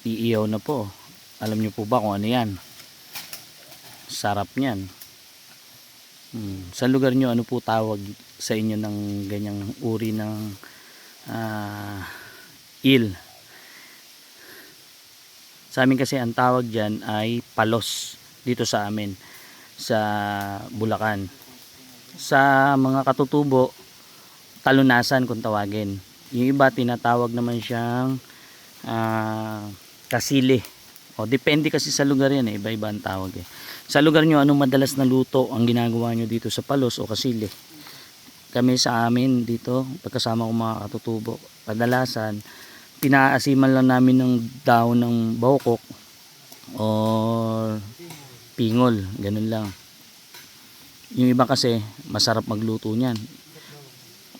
iiyaw na po. Alam nyo po ba kung ano yan? Sarap niyan. Sa lugar nyo, ano po tawag sa inyo ng ganyang uri ng eel? Sa amin kasi ang tawag dyan ay palos dito sa amin sa Bulacan. Sa mga katutubo, talunasan kung tawagin. Yung iba tinatawag naman siyang kasili. O depende kasi sa lugar yan, iba-iba ang tawag eh. Sa lugar nyo, anong madalas na luto ang ginagawa nyo dito sa palos o kasili? Kami sa amin dito, pagkasama ko mga katutubo, kadalasan pinaasiman lang namin ng dahon ng bawkok o pingol, ganun lang. Yung iba kasi masarap magluto niyan.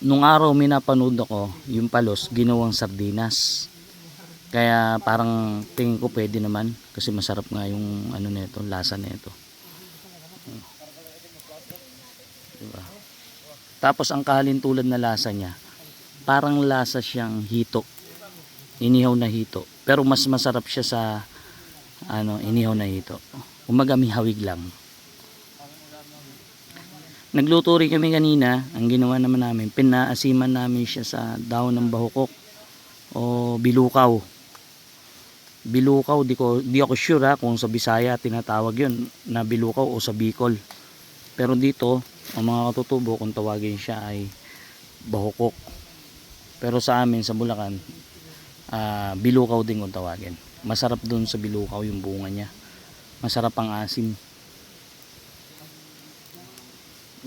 Nung araw may napanood ako, yung palos ginawang sardinas. Kaya parang tingin ko pwede naman kasi masarap nga yung ano nito, lasa nito. Diba? Tapos ang kahalintulad na lasa niya, parang lasa siyang hito. Inihaw na hito. Pero mas masarap siya sa inihaw na hito. Umaga may hawig lang. Nagluto rin kami kanina. Ang ginawa naman namin, pinaasiman namin siya sa dahon ng bahukok o bilukaw. Bilukaw, di ako sure kung sa Bisaya tinatawag yun na bilukaw o sa Bicol. Pero dito, ang mga katutubo kung tawagin siya ay bahukok. Pero sa amin sa Bulacan, bilukaw din kung tawagin. Masarap dun sa bilukaw yung bunga niya. Masarap ang asim.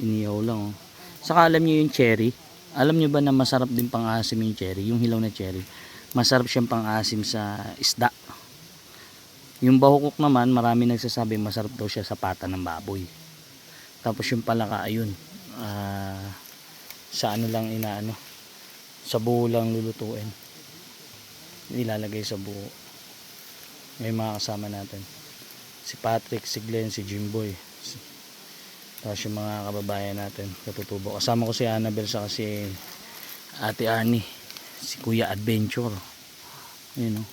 Inihaw lang oh. Saka alam niyo yung cherry. Alam niyo ba na masarap din pang asim yung cherry, yung hilaw na cherry. Masarap siyang pang asim sa isda. Yung bahukok naman, marami nagsasabi masarap daw siya sa pata ng baboy. Tapos yung palaka, ayun, sa ano lang inaano, sa buo lang lulutuin. Ilalagay sa buo. May mga kasama natin. Si Patrick, si Glenn, si Jimboy. Tapos yung mga kababayan natin, katutubo. Kasama ko si Annabel sa kasi Ate Arnie, si Kuya Adventure. Ayun o.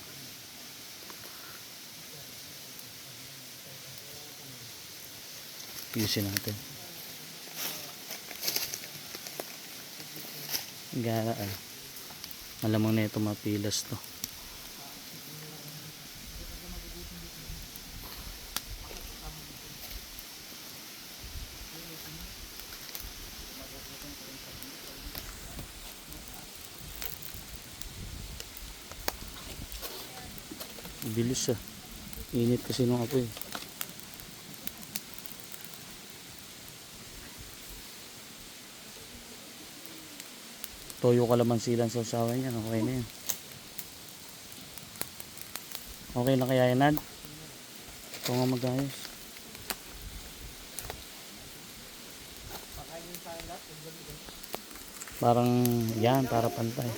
Ayusin natin. Gara malamang na ito mapilas to. Bilis init kasi nung apoy. Toyo kalamansi lang sa usawan yan, okay na yan. Okay na kaya yan, Nad? Ito nga mag-ayos. Parang yan, para pantay.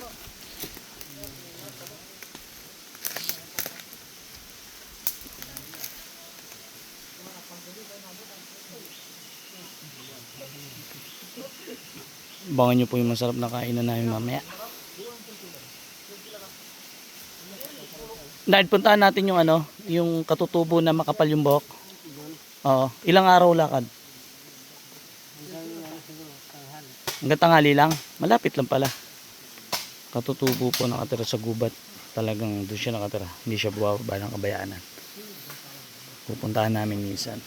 Abangan nyo po yung masarap na kainan namin mamaya. Dahil puntahan natin yung yung katutubo na makapal yung buhok. Oo. Ilang araw lakad? Hanggang tanghali lang. Malapit lang pala. Katutubo po nakatira sa gubat. Talagang doon siya nakatira. Hindi siya buwaba ng Kabayanan. Pupuntahan namin minsan.